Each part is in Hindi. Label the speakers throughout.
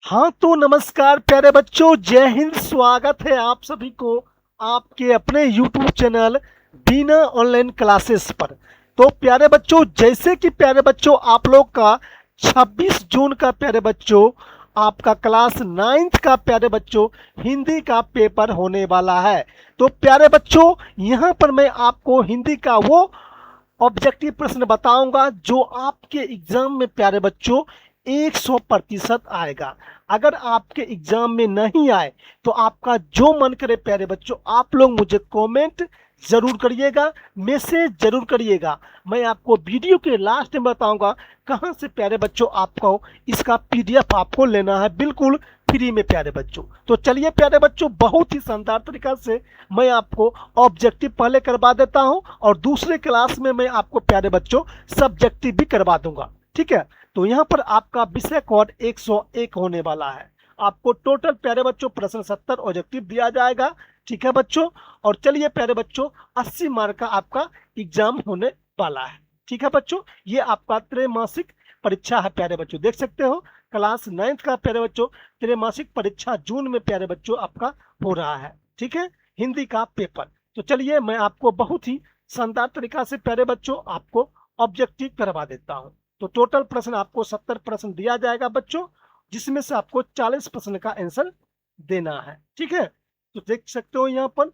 Speaker 1: हाँ तो नमस्कार प्यारे बच्चों, जय हिंद। स्वागत है आप सभी को आपके अपने YouTube चैनल बीना ऑनलाइन क्लासेस पर। तो प्यारे बच्चों, जैसे कि प्यारे बच्चों आप लोग का 26 जून का प्यारे बच्चों आपका क्लास 9th का प्यारे बच्चों हिंदी का पेपर होने वाला है। तो प्यारे बच्चों, यहाँ पर मैं आपको हिंदी का वो ऑब्जेक्टिव प्रश्न बताऊंगा जो आपके एग्जाम में प्यारे बच्चों 100% आएगा। अगर आपके एग्जाम में नहीं आए तो आपका जो मन करे प्यारे बच्चों आप लोग मुझे कमेंट जरूर करिएगा, मैसेज जरूर करिएगा। मैं आपको वीडियो के लास्ट में बताऊंगा कहां से प्यारे बच्चों आपको इसका पीडीएफ आपको लेना है, बिल्कुल फ्री में प्यारे बच्चों। तो चलिए प्यारे बच्चों, बहुत ही शानदार तरीका से मैं आपको ऑब्जेक्टिव पहले करवा देता हूं और दूसरे क्लास में मैं आपको प्यारे बच्चों सब्जेक्टिव भी करवा दूंगा। ठीक है, तो यहाँ पर आपका विषय कोड 101 होने वाला है। आपको टोटल प्यारे बच्चों प्रश्न 70 ऑब्जेक्टिव दिया जाएगा। ठीक है बच्चों, और चलिए प्यारे बच्चों 80 मार्क का आपका एग्जाम होने वाला है। ठीक है बच्चों, ये आपका त्रैमासिक परीक्षा है प्यारे बच्चों, देख सकते हो क्लास 9th का प्यारे बच्चों त्रैमासिक परीक्षा जून में प्यारे बच्चों आपका हो रहा है। ठीक है, हिंदी का पेपर। तो चलिए मैं आपको बहुत ही शानदार तरीका से प्यारे बच्चों आपको ऑब्जेक्टिव करवा देता हूं। तो टोटल प्रश्न आपको 70 प्रश्न दिया जाएगा बच्चों, जिसमें से आपको 40 प्रश्न का आंसर देना है। ठीक है, तो देख सकते हो यहाँ पर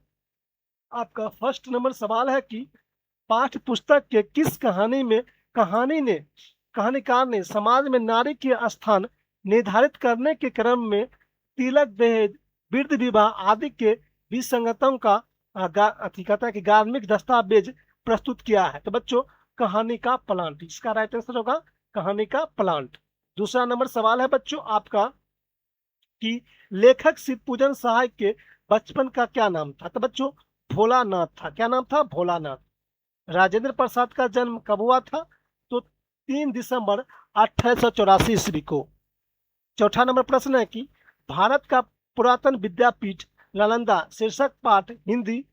Speaker 1: आपका फर्स्ट नंबर सवाल है कि पाठ्य पुस्तक के किस कहानीकार ने समाज में नारी के स्थान निर्धारित करने के क्रम में तिलक, दहेज, वृद्ध विवाह आदि के विसंगतों का कहता है कि गार्मिक दस्तावेज प्रस्तुत किया है। तो बच्चों कहानी का प्लांट इसका राइट आंसर होगा, कहानी का प्लांट। दूसरा नंबर सवाल है बच्चों आपका कि लेखक शिव पूजन सहाय के बचपन का क्या नाम था। तो बच्चों भोलानाथ था। क्या नाम था? भोलानाथ। राजेंद्र प्रसाद का जन्म कब हुआ था? तो 3 दिसंबर 1884 ईस्वी को। चौथा नंबर प्रश्न है कि भारत का पुरातन विद्यापीठ नालंदा शीर्षक पाठ हिंदी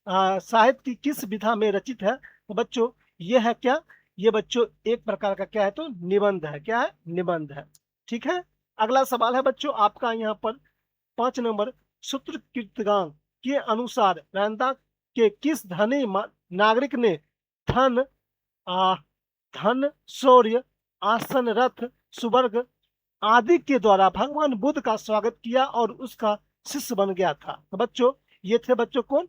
Speaker 1: साहित्य की किस विधा में रचित है। तो बच्चों ये है क्या? ये बच्चों एक प्रकार का क्या है? तो निबंध है। क्या है? निबंध है। ठीक है, अगला सवाल है बच्चों आपका यहाँ पर 5 नंबर सूत्र कीर्तगान के अनुसार नालंदा के किस धनी नागरिक ने धन आ, धन, शौर्य, आसन, रथ, सुवर्ग आदि के द्वारा भगवान बुद्ध का स्वागत किया और उसका शिष्य बन गया था। तो बच्चों ये थे बच्चों कौन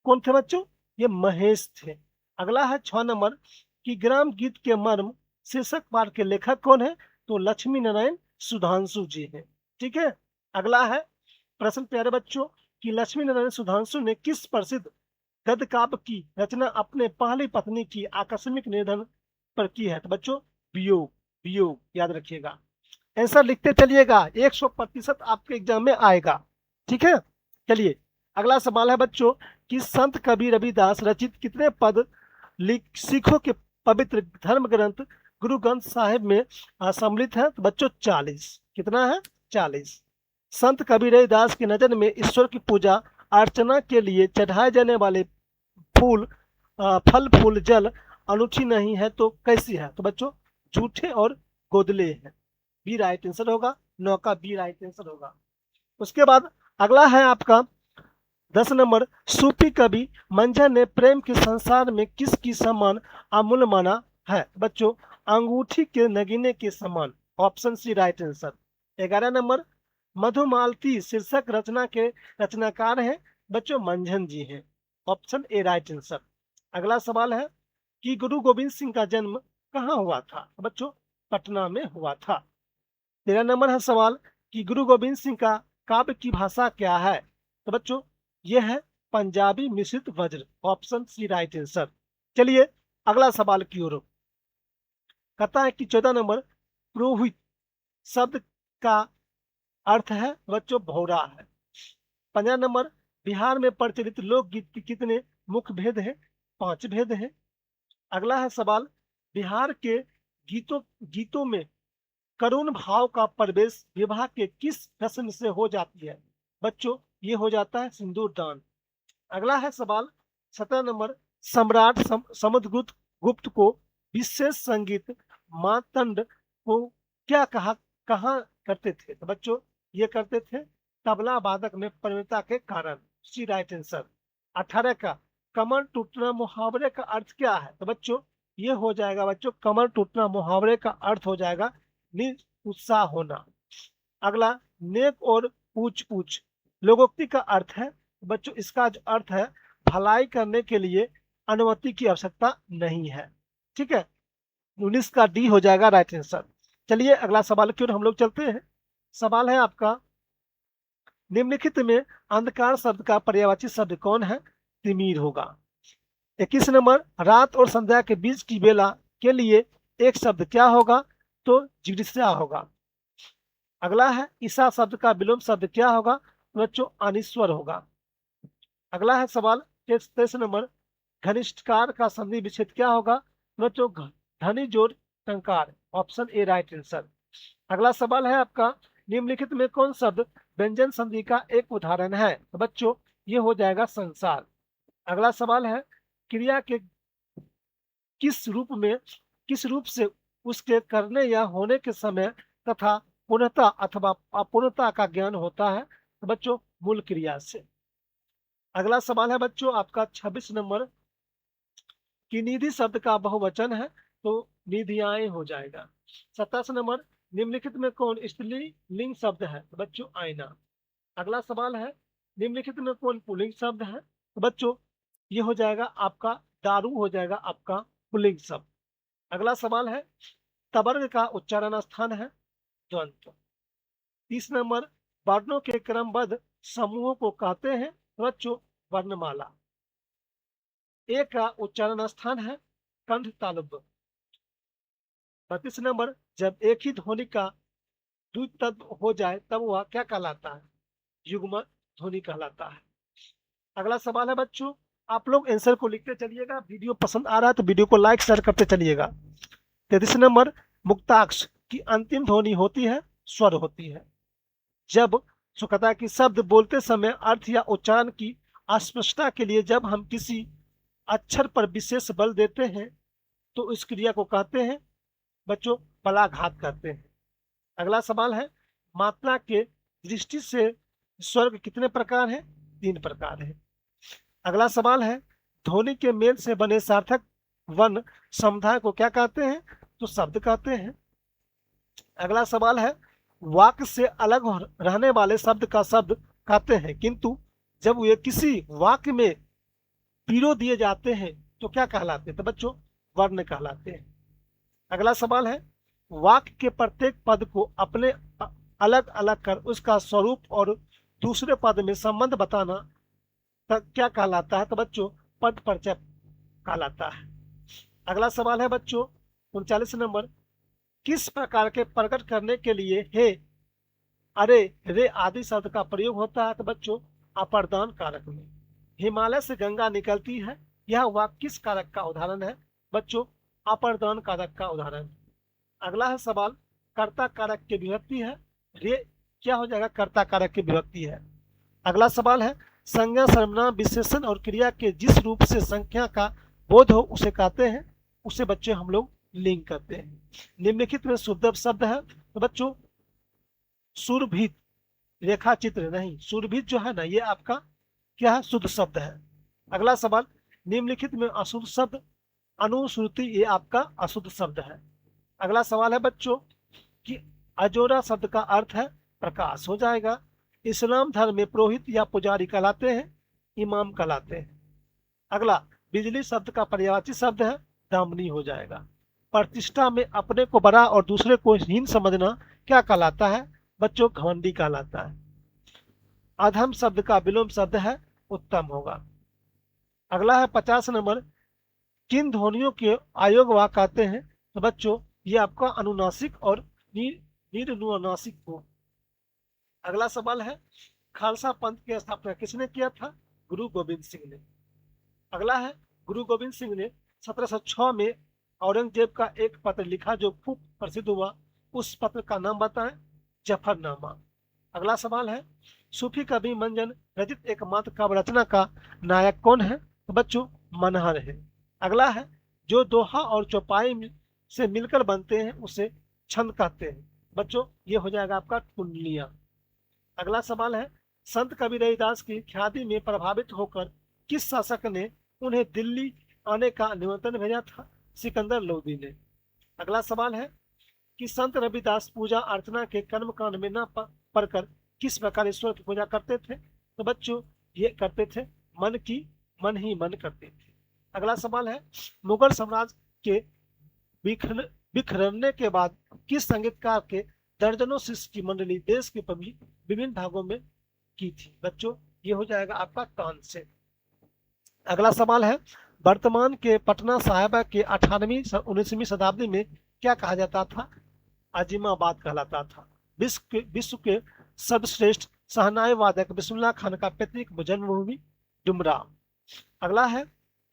Speaker 1: कौन थे बच्चों? ये महेश थे। अगला है 6 नंबर कि ग्राम गीत के मर्म शीर्षक पाठ के लेखक कौन है? तो लक्ष्मी नारायण सुधांशु जी हैं। ठीक है, अगला है प्रश्न प्यारे बच्चों कि लक्ष्मी नारायण सुधांशु ने किस प्रसिद्ध गद्य काव्य की रचना अपने पहली पत्नी की आकस्मिक निधन पर की है। तो बच्चों वियोग, वियोग याद रखिएगा। आंसर लिखते चलिएगा, 100% आपके एग्जाम में आएगा। ठीक है, चलिए अगला सवाल है बच्चों कि संत कबीर रविदास रचित कितने पद सिखों के पवित्र धर्म ग्रंथ गुरु ग्रंथ साहिब में सम्मिलित है। तो बच्चों 40। कितना है? 40। संत कबीर रविदास की नजर में ईश्वर की पूजा अर्चना के लिए चढ़ाए जाने वाले फूल फल फूल जल अनूठी नहीं है तो कैसी है। तो बच्चों झूठे और गोदले है। बी राइट आंसर होगा, 9 का बी राइट आंसर होगा। उसके बाद अगला है आपका 10 नंबर सूफी कवि मंझर ने प्रेम के संसार में किसकी समान अमूल्य माना है। बच्चों अंगूठी के नगीने के समान, option C right answer. 11 number Madhumalti शीर्षक रचना के रचनाकार हैं। बच्चों मंझन जी हैं, ऑप्शन ए राइट आंसर। अगला सवाल है कि गुरु गोविंद सिंह का जन्म कहाँ हुआ था। बच्चों पटना में हुआ था। 13 नंबर है सवाल कि गुरु गोविंद सिंह का काव्य की भाषा क्या है। तो बच्चों यह है पंजाबी मिश्रित वज्र, ऑप्शन सी राइट आंसर। चलिए अगला सवाल की ओर। कहता है कि 14 नंबर पुरोहित शब्द का अर्थ है बच्चों भौरा है। 15 नंबर बिहार में प्रचलित लोकगीत के कितने मुख्य भेद हैं? 5 भेद हैं। अगला है सवाल बिहार के गीतों गीतों में करुण भाव का प्रवेश विवाह के किस रस्म से हो जाती है। बच्चों ये हो जाता है सिंदूर दान। अगला है सवाल 17 नंबर सम्राट समुद्रगुप्त गुप्त को विशेष संगीत मातंड को क्या कहा करते थे? तो बच्चों ये करते थे तबला वादक में परिणता के कारण। सी राइट आंसर। 18 का कमर टूटना मुहावरे का अर्थ क्या है? तो बच्चों ये हो जाएगा बच्चों, कमर टूटना मुहावरे का अर्थ हो जाएगा निरुत्साह होना। अगला, नेक और पूछ पूछ लोकोक्ति का अर्थ है। बच्चों इसका जो अर्थ है, भलाई करने के लिए अनुमति की आवश्यकता नहीं है। ठीक है, 19 का डी हो जाएगा राइट आंसर। चलिए अगला सवाल की ओर हम लोग चलते हैं। सवाल है आपका, निम्नलिखित में अंधकार शब्द का पर्यायवाची शब्द कौन है? तिमिर होगा। 21 नंबर, रात और संध्या के बीच की बेला के लिए एक शब्द क्या होगा? तो जिज्ञासा होगा। अगला है, ईसा शब्द का विलोम शब्द क्या होगा? बच्चों अनिश्वर होगा। अगला है सवाल 23 नंबर, घनिष्ठकार का संधि विच्छेद क्या होगा? बच्चों धनी जोड़ टंकार। Option A right answer. अगला सवाल है आपका, निम्नलिखित में कौन शब्द व्यंजन संधि का एक उदाहरण है? तो बच्चों ये हो जाएगा संसार। अगला सवाल है, क्रिया के किस रूप से उसके करने या होने के समय तथा पूर्णता अथवा अपूर्णता का ज्ञान होता है? तो बच्चों मूल क्रिया से। अगला सवाल है बच्चों आपका 26 नंबर, कि निधि शब्द का बहुवचन है? तो निधियाएं हो जाएगा। 27 नंबर, निम्नलिखित में कौन स्त्रीलिंग शब्द है? तो बच्चों आईना। अगला सवाल है, निम्नलिखित में कौन पुल्लिंग शब्द है? तो बच्चों ये हो जाएगा आपका दारू हो जाएगा आपका पुल्लिंग शब्द। अगला सवाल है, तवर्ग का उच्चारण स्थान है? द्वंद्व। 30 नंबर, वर्णों के क्रमबद्ध समूहों को कहते हैं? तो बच्चों वर्णमाला। ए का उच्चारण स्थान है कंठ तालुब। 32 नंबर, जब एक ही ध्वनि का द्वितत्व हो जाए तब वह क्या कहलाता है? युग्म ध्वनि कहलाता है। अगला सवाल है बच्चों, आप लोग आंसर को लिखते चलिएगा। वीडियो पसंद आ रहा है तो वीडियो को लाइक शेयर करते चलिएगा। 33 नंबर, मुक्ताक्ष की अंतिम ध्वनि होती है? स्वर होती है। जब सुखता की शब्द बोलते समय अर्थ या उच्चारण की अस्पष्टता के लिए जब हम किसी अक्षर पर विशेष बल देते हैं तो इस क्रिया को कहते हैं? बच्चों बलाघात करते हैं। अगला सवाल है, मात्रा के दृष्टि से स्वर्ग कितने प्रकार हैं? 3 प्रकार हैं। अगला सवाल है, ध्वनि के मेल से बने सार्थक वर्ण समुदाय को क्या कहते हैं? तो शब्द कहते हैं। अगला सवाल है, वाक्य से अलग रहने वाले शब्द का शब्द कहते हैं, किंतु जब वे किसी वाक्य में पिरो दिए जाते हैं तो क्या कहलाते हैं? तो बच्चों वर्ण कहलाते हैं। अगला सवाल है, वाक्य के प्रत्येक पद को अपने अलग अलग कर उसका स्वरूप और दूसरे पद में संबंध बताना क्या कहलाता है? तो बच्चों पद परिचय कहलाता है। अगला सवाल है बच्चों 39 नंबर, किस प्रकार के प्रकट करने के लिए हे, अरे, रे आदि शब्द का प्रयोग होता है? तो बच्चों अपर्दान कारक में। हिमालय से गंगा निकलती है, यह वाक्य किस कारक का उदाहरण है? बच्चों अपर्दान कारक का उदाहरण। अगला है सवाल, कर्ता कारक की विभक्ति है? रे क्या हो जाएगा? कर्ता कारक की विभक्ति है। अगला सवाल है, संज्ञा सर्वनाम विशेषण और क्रिया के जिस रूप से संख्या का बोध हो उसे कहते हैं? उसे बच्चे हम लोग लिंक करते हैं। निम्नलिखित में शुद्ध शब्द है? तो बच्चों सुरभित, रेखा चित्र नहीं, सुरभित जो है ना ये आपका क्या है? शुद्ध शब्द है। अगला सवाल, निम्नलिखित में अशुद्ध शब्द? अनुश्रुति ये आपका अशुद्ध शब्द है। अगला सवाल है बच्चों कि अजोरा शब्द का अर्थ है? प्रकाश हो जाएगा। इस्लाम धर्म में पुरोहित या पुजारी कहलाते हैं? इमाम कहलाते हैं। अगला, बिजली शब्द का पर्यायवाची शब्द है? दामनी हो जाएगा। प्रतिष्ठा में अपने को बड़ा और दूसरे को हीन समझना क्या कहलाता है? बच्चों घमंडी कहलाता है। अधम शब्द का विलोम शब्द है? उत्तम होगा। अगला है 50 नंबर, किन ध्वनियों के आयोग वा कहते हैं? तो बच्चों ये आपका अनुनासिक और निरनुनासिक को। अगला सवाल है, खालसा पंथ की स्थापना किसने किया था? गुरु गोविंद सिंह ने। अगला है, गुरु गोविंद सिंह ने 1706 में औरंगजेब का एक पत्र लिखा जो खूब प्रसिद्ध हुआ, उस पत्र का नाम बताएं? जफरनामा। अगला सवाल है, सूफी कवि मंजन रचित एकमात्र काव्य रचना का नायक कौन है? तो बच्चों मनहर है। अगला है, जो दोहा और चौपाई से मिलकर बनते हैं उसे छंद कहते हैं? बच्चों ये हो जाएगा आपका कुंडलियां। अगला सवाल है, संत कबीर रविदास की ख्याति में प्रभावित होकर किस शासक ने उन्हें दिल्ली आने का निमंत्रण भेजा था? सिकंदर लोदी ने। अगला सवाल है कि संत रविदास पूजा अर्चना के कर्म कांड में न पढ़कर किस प्रकार ईश्वर की पूजा करते थे? तो बच्चों ये करते थे मन की मन ही मन करते थे। अगला सवाल है, मुगल साम्राज्य के बिखरने के बाद किस संगीतकार के दर्जनों शिष्य की मंडली देश के विभिन्न भागों में की थी? बच्चों ये हो जाएगा आपका तानसेन। अगला सवाल है, वर्तमान के पटना साहिबा के 18वीं-19वीं शताब्दी में क्या कहा जाता था? अजीमाबाद कहलाता था। विश्व के सर्वश्रेष्ठ शहनाई वादक बिस्मिल्लाह खान का पैतृक जन्मभूमि डुमरा। अगला है,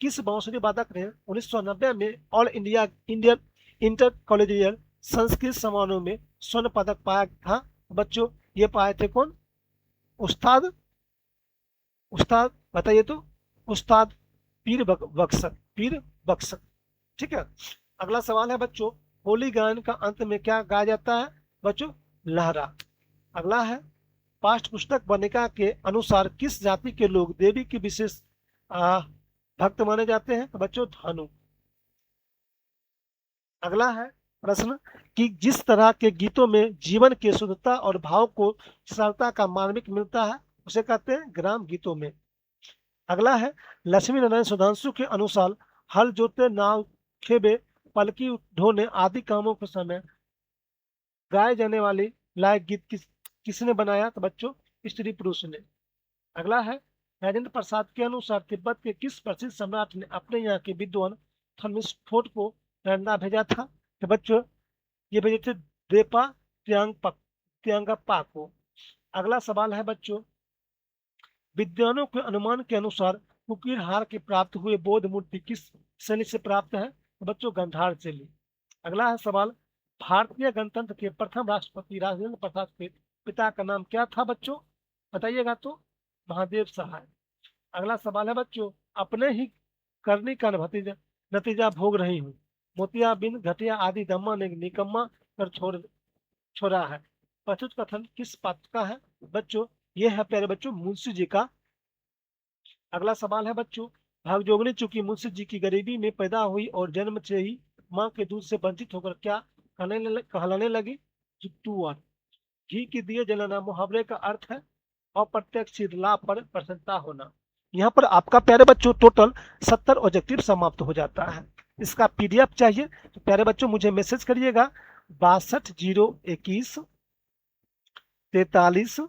Speaker 1: किस बांसुरी वादक ने 1990 में all India Indian inter कॉलेजियल Sanskrit समारोह में स्वर्ण पदक पाया था? बच्चों ये पाए थे कौन? उस्ताद उस्ताद बताइए तो, उस्ताद पीर बख्शक। ठीक है। अगला सवाल है बच्चों, होली गायन का अंत में क्या गाया जाता है? बच्चों लहरा। अगला है, पाठ्य पुस्तक वर्णिका के अनुसार किस जाति के लोग देवी की विशेष भक्त माने जाते हैं? तो बच्चों धनु। अगला है प्रश्न कि जिस तरह के गीतों में जीवन की शुद्धता और भाव को सरलता का मार्मिक मिलता है उसे कहते हैं ग्राम गीतों में। अगला है, लक्ष्मी नारायण सुधांशु के अनुसार हल जोते नाव खेबे पलकी ढोने आदि कामों के समय गाए जाने वाली लायक गीत किसने बनाया? तो बच्चों स्त्री पुरुष ने। अगला है, राजेंद्र प्रसाद के अनुसार तिब्बत के किस प्रसिद्ध सम्राट ने अपने यहाँ के विद्वान थर्मिस्फोट को नालंदा भेजा था? तो बच्चों ये भेजे थे देपा त्यांगपा को। अगला सवाल है बच्चों, विद्वानों के अनुमान के अनुसार कुकीरहार के प्राप्त हुए बौद्ध मूर्ति किस शैली से प्राप्त है? तो बच्चों गंधार शैली। अगला है सवाल, भारतीय गणतंत्र के प्रथम राष्ट्रपति राजेंद्र प्रसाद के पिता का नाम क्या था? बच्चों बताइएगा तो, महादेव सहाय। अगला सवाल है बच्चों, अपने ही करनी का नतीजा भोग रही हूँ, मोतियाबिंद घटिया आदि दम्मा ने निकम्मा कर छोड़ा है, प्रस्तुत कथन किस पात्र का है? बच्चों ये है प्यारे बच्चों मुंशी जी का। अगला सवाल है बच्चों, भागजोगनी चूंकि मुंशी जी की गरीबी में पैदा हुई और जन्म से ही माँ के दूध से वंचित होकर क्या कहलाने लगी? जुट्टूआर। घी के दिए जलाना मुहावरे का अर्थ है अप्रत्यक्ष लाभ पर प्रसन्नता होना। यहाँ पर आपका प्यारे बच्चों टोटल 70 ऑब्जेक्टिव समाप्त हो जाता है। इसका पीडीएफ चाहिए तो प्यारे बच्चों मुझे मैसेज करिएगा 62 021 43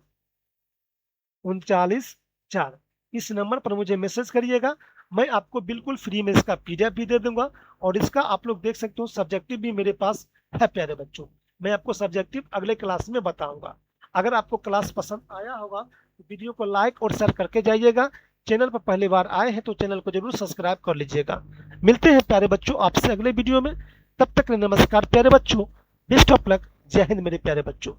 Speaker 1: 39 4। इस नंबर पर मुझे मैसेज करिएगा, मैं आपको बिल्कुल फ्री में इसका पीडीएफ भी दे दूंगा और इसका आप लोग देख सकते हो सब्जेक्टिव भी मेरे पास है प्यारे बच्चों। मैं आपको सब्जेक्टिव अगले क्लास में बताऊंगा। अगर आपको क्लास पसंद आया होगा तो वीडियो को लाइक और शेयर करके जाइएगा। चैनल पर पहली बार आए हैं तो चैनल को जरूर सब्सक्राइब कर लीजिएगा। मिलते हैं प्यारे बच्चों आपसे अगले वीडियो में, तब तक नमस्कार प्यारे बच्चों, बेस्ट ऑफ लक, जय हिंद मेरे प्यारे बच्चों।